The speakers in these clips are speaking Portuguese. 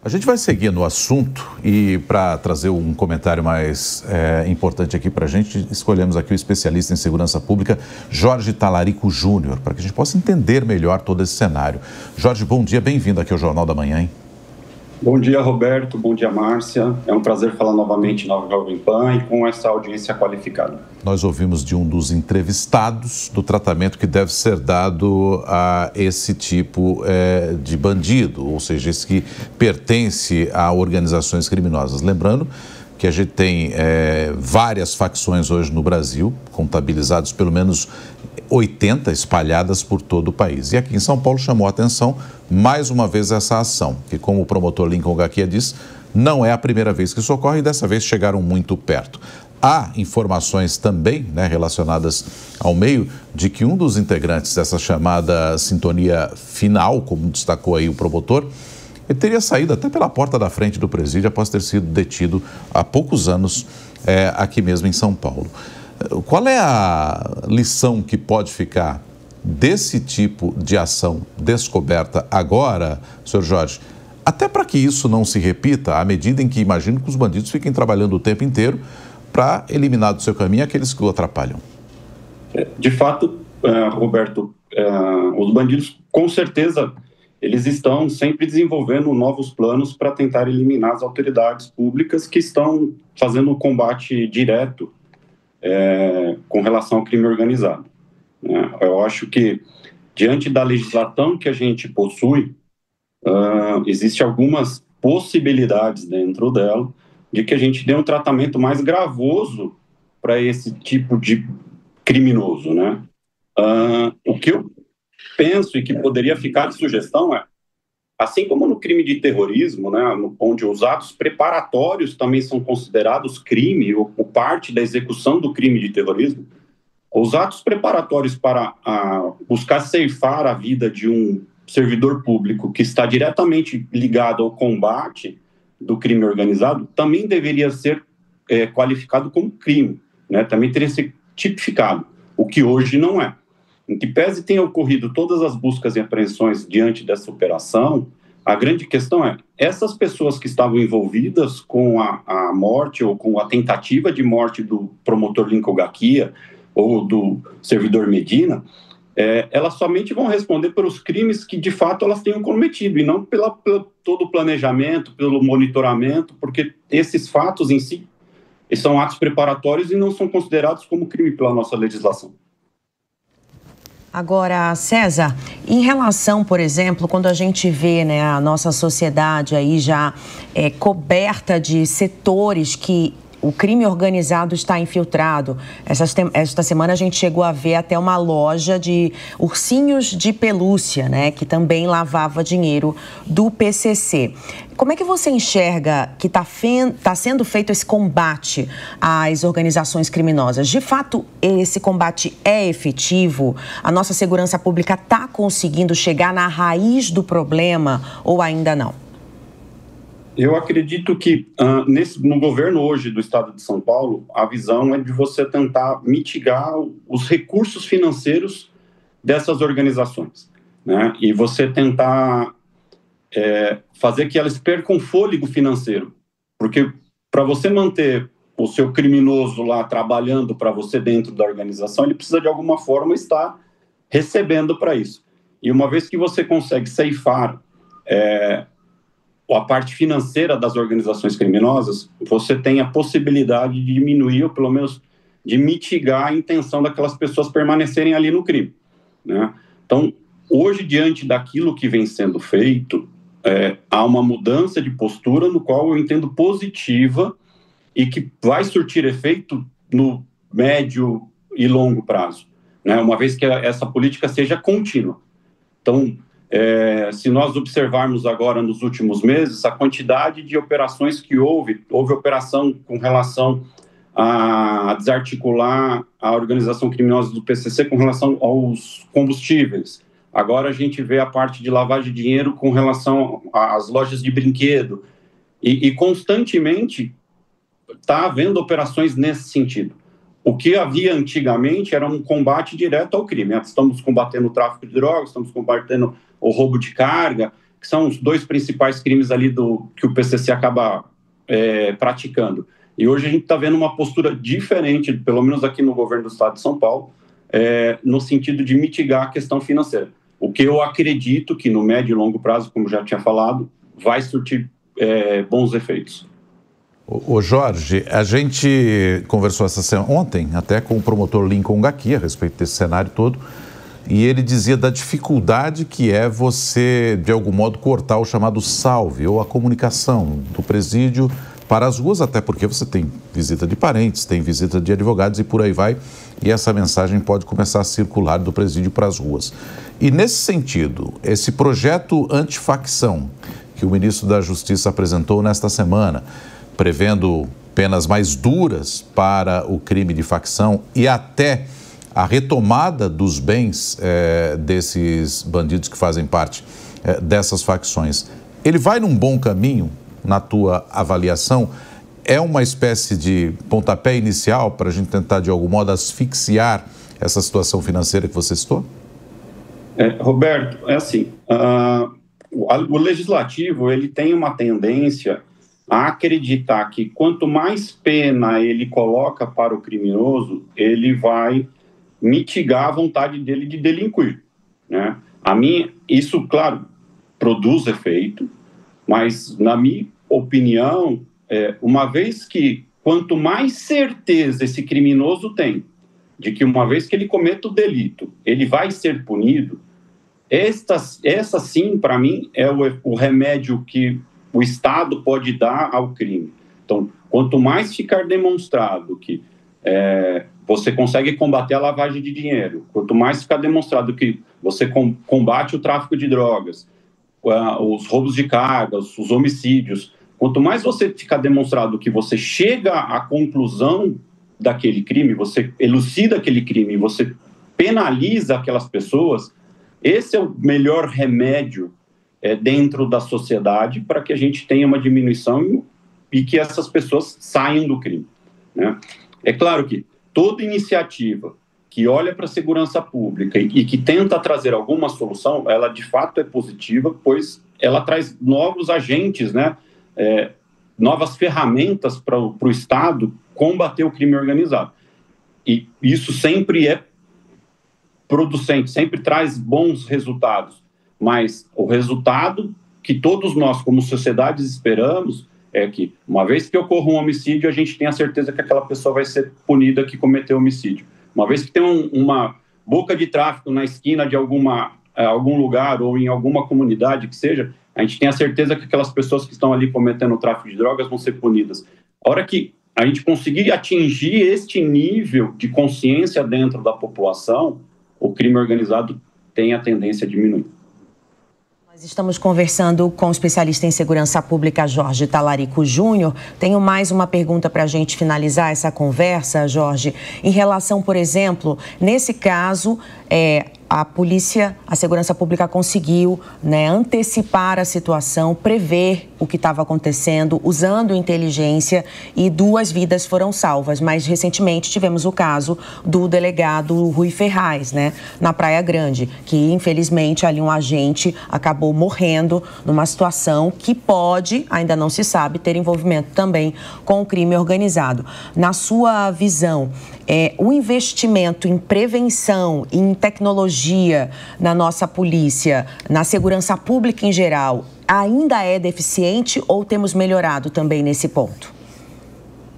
A gente vai seguir no assunto e para trazer um comentário mais importante aqui para a gente, escolhemos aqui o especialista em segurança pública, Jorge Talarico Júnior, para que a gente possa entender melhor todo esse cenário. Jorge, bom dia, bem-vindo aqui ao Jornal da Manhã, hein? Bom dia, Roberto, bom dia, Márcia. É um prazer falar novamente na Jovem Pan e com essa audiência qualificada. Nós ouvimos de um dos entrevistados do tratamento que deve ser dado a esse tipo de bandido, ou seja, esse que pertence a organizações criminosas. Lembrando que a gente tem várias facções hoje no Brasil, contabilizados pelo menos 80 espalhadas por todo o país. E aqui em São Paulo chamou a atenção mais uma vez essa ação, que como o promotor Lincoln Gaquia diz, não é a primeira vez que isso ocorre e dessa vez chegaram muito perto. Há informações também relacionadas ao meio de que um dos integrantes dessa chamada sintonia final, como destacou aí o promotor, ele teria saído até pela porta da frente do presídio após ter sido detido há poucos anos aqui mesmo em São Paulo. Qual é a lição que pode ficar desse tipo de ação descoberta agora, senhor Jorge? Até para que isso não se repita, à medida em que imagino que os bandidos fiquem trabalhando o tempo inteiro para eliminar do seu caminho aqueles que o atrapalham. De fato, Roberto, os bandidos, com certeza, eles estão sempre desenvolvendo novos planos para tentar eliminar as autoridades públicas que estão fazendo um combate direto com relação ao crime organizado. Eu acho que, diante da legislação que a gente possui, existem algumas possibilidades dentro dela de que a gente dê um tratamento mais gravoso para esse tipo de criminoso, né? O que eu penso e que poderia ficar de sugestão assim como no crime de terrorismo, né, onde os atos preparatórios também são considerados crime ou parte da execução do crime de terrorismo, os atos preparatórios para buscar ceifar a vida de um servidor público que está diretamente ligado ao combate do crime organizado também deveria ser qualificado como crime, né? Também teria que ser tipificado, o que hoje não é. Em que pese tenha ocorrido todas as buscas e apreensões diante dessa operação, a grande questão essas pessoas que estavam envolvidas com a morte ou com a tentativa de morte do promotor Lincoln Gaquia ou do servidor Medina, elas somente vão responder pelos crimes que de fato elas tenham cometido e não pelo todo o planejamento, pelo monitoramento, porque esses fatos em si são atos preparatórios e não são considerados como crime pela nossa legislação. Agora, César, em relação, por exemplo, quando a gente vê a nossa sociedade aí já coberta de setores que o crime organizado está infiltrado. Esta semana a gente chegou a ver até uma loja de ursinhos de pelúcia, que também lavava dinheiro do PCC. Como é que você enxerga que está sendo feito esse combate às organizações criminosas? De fato, esse combate é efetivo? A nossa segurança pública está conseguindo chegar na raiz do problema ou ainda não? Eu acredito que no governo hoje do estado de São Paulo, a visão é de você tentar mitigar os recursos financeiros dessas organizações, né? E você tentar fazer que elas percam fôlego financeiro. Porque para você manter o seu criminoso lá trabalhando para você dentro da organização, ele precisa de alguma forma estar recebendo para isso. E uma vez que você consegue ceifar a parte financeira das organizações criminosas, você tem a possibilidade de diminuir, ou pelo menos de mitigar a intenção daquelas pessoas permanecerem ali no crime, né? Então, hoje, diante daquilo que vem sendo feito, há uma mudança de postura no qual eu entendo positiva e que vai surtir efeito no médio e longo prazo, né? Uma vez que essa política seja contínua. Então, se nós observarmos agora nos últimos meses, a quantidade de operações que houve operação com relação a desarticular a organização criminosa do PCC com relação aos combustíveis. Agora a gente vê a parte de lavagem de dinheiro com relação às lojas de brinquedo. E constantemente está havendo operações nesse sentido. O que havia antigamente era um combate direto ao crime. Estamos combatendo o tráfico de drogas, estamos combatendo o roubo de carga, que são os 2 principais crimes ali que o PCC acaba praticando. E hoje a gente está vendo uma postura diferente, pelo menos aqui no governo do estado de São Paulo, no sentido de mitigar a questão financeira. O que eu acredito que no médio e longo prazo, como já tinha falado, vai surtir bons efeitos. Ô Jorge, a gente conversou ontem até com o promotor Lincoln Gaki a respeito desse cenário todo, e ele dizia da dificuldade que é você, de algum modo, cortar o chamado salve ou a comunicação do presídio para as ruas, até porque você tem visita de parentes, tem visita de advogados e por aí vai, e essa mensagem pode começar a circular do presídio para as ruas. E nesse sentido, esse projeto antifacção que o ministro da Justiça apresentou nesta semana, prevendo penas mais duras para o crime de facção e até a retomada dos bens desses bandidos que fazem parte dessas facções, ele vai num bom caminho, na tua avaliação? É uma espécie de pontapé inicial para a gente tentar, de algum modo, asfixiar essa situação financeira que você citou? Roberto, assim, o legislativo ele tem uma tendência a acreditar que quanto mais pena ele coloca para o criminoso, ele vai mitigar a vontade dele de delinquir, né? Isso, claro, produz efeito, mas, na minha opinião, uma vez que quanto mais certeza esse criminoso tem de que uma vez que ele cometa o delito, ele vai ser punido, essa sim, para mim, é o remédio que o Estado pode dar ao crime. Então, quanto mais ficar demonstrado que você consegue combater a lavagem de dinheiro, quanto mais ficar demonstrado que você combate o tráfico de drogas, os roubos de cargas, os homicídios, quanto mais você ficar demonstrado que você chega à conclusão daquele crime, você elucida aquele crime, você penaliza aquelas pessoas, esse é o melhor remédio dentro da sociedade para que a gente tenha uma diminuição e que essas pessoas saiam do crime, né? É claro que toda iniciativa que olha para a segurança pública e que tenta trazer alguma solução, ela de fato é positiva, pois ela traz novos agentes, né? Novas ferramentas para o Estado combater o crime organizado. E isso sempre é producente, sempre traz bons resultados. Mas o resultado que todos nós, como sociedade, esperamos é que, uma vez que ocorra um homicídio, a gente tenha certeza que aquela pessoa vai ser punida que cometeu homicídio. Uma vez que tem uma boca de tráfico na esquina de algum lugar ou em alguma comunidade que seja, a gente tem a certeza que aquelas pessoas que estão ali cometendo o tráfico de drogas vão ser punidas. A hora que a gente conseguir atingir este nível de consciência dentro da população, o crime organizado tem a tendência a diminuir. Nós estamos conversando com o especialista em segurança pública, Jorge Talarico Júnior. Tenho mais uma pergunta para a gente finalizar essa conversa, Jorge. Em relação, por exemplo, nesse caso, a segurança pública conseguiu, né, antecipar a situação, prever o que estava acontecendo, usando inteligência, e 2 vidas foram salvas. Mas, recentemente, tivemos o caso do delegado Rui Ferraz, né, na Praia Grande, que, infelizmente, ali um agente acabou morrendo numa situação que pode, ainda não se sabe, ter envolvimento também com o crime organizado. Na sua visão, o investimento em prevenção, em tecnologia na nossa polícia, na segurança pública em geral, ainda é deficiente ou temos melhorado também nesse ponto?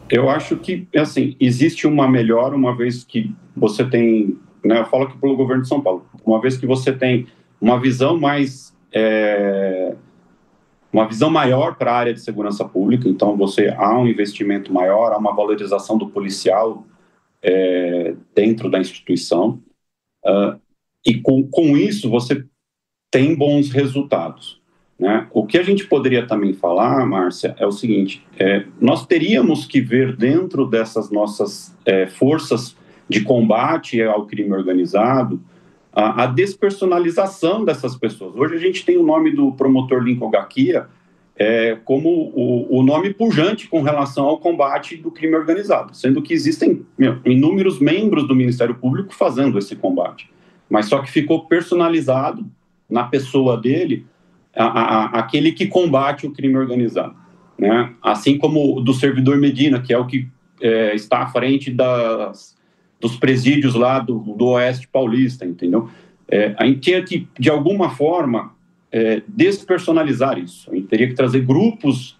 Eu acho que, assim, existe uma melhora uma vez que você tem, né, eu falo aqui pelo governo de São Paulo, uma vez que você tem uma visão maior para a área de segurança pública, então há um investimento maior, há uma valorização do policial dentro da instituição, e com isso você tem bons resultados, né? O que a gente poderia também falar, Márcia, é o seguinte: nós teríamos que ver dentro dessas nossas forças de combate ao crime organizado a despersonalização dessas pessoas. Hoje a gente tem o nome do promotor Lincoln Gaki como o nome pujante com relação ao combate do crime organizado, sendo que existem inúmeros membros do Ministério Público fazendo esse combate, mas só que ficou personalizado na pessoa dele aquele que combate o crime organizado, né? Assim como o do servidor Medina, que é o que está à frente dos presídios lá do Oeste Paulista, entendeu? A gente tinha que, de alguma forma, despersonalizar isso. A gente teria que trazer grupos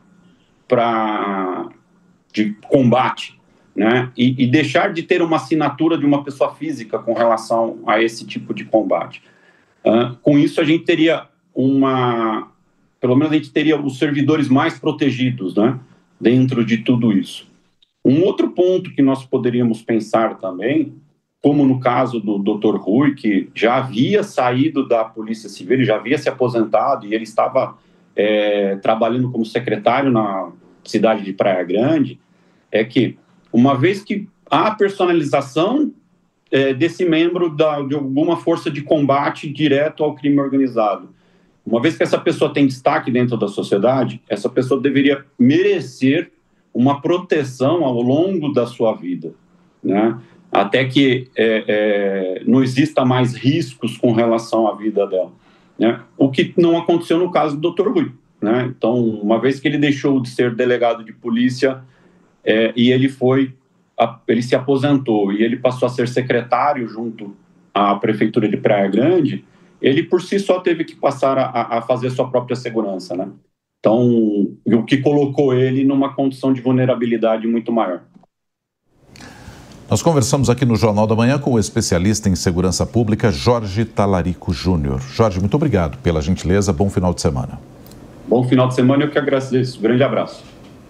de combate, né? E deixar de ter uma assinatura de uma pessoa física com relação a esse tipo de combate. Com isso, a gente teria pelo menos a gente teria os servidores mais protegidos, né? Dentro de tudo isso. Um outro ponto que nós poderíamos pensar também, como no caso do Dr. Rui, que já havia saído da Polícia Civil, ele já havia se aposentado e ele estava trabalhando como secretário na cidade de Praia Grande, é que, uma vez que há personalização desse membro de alguma força de combate direto ao crime organizado, uma vez que essa pessoa tem destaque dentro da sociedade, essa pessoa deveria merecer uma proteção ao longo da sua vida, né? Até que não exista mais riscos com relação à vida dela, né? O que não aconteceu no caso do Dr. Rui, né? Então, uma vez que ele deixou de ser delegado de polícia e ele se aposentou e ele passou a ser secretário junto à Prefeitura de Praia Grande, ele por si só teve que passar a fazer sua própria segurança, né? Então, o que colocou ele numa condição de vulnerabilidade muito maior. Nós conversamos aqui no Jornal da Manhã com o especialista em segurança pública, Jorge Talarico Júnior. Jorge, muito obrigado pela gentileza, bom final de semana. Bom final de semana, eu que agradeço. Grande abraço.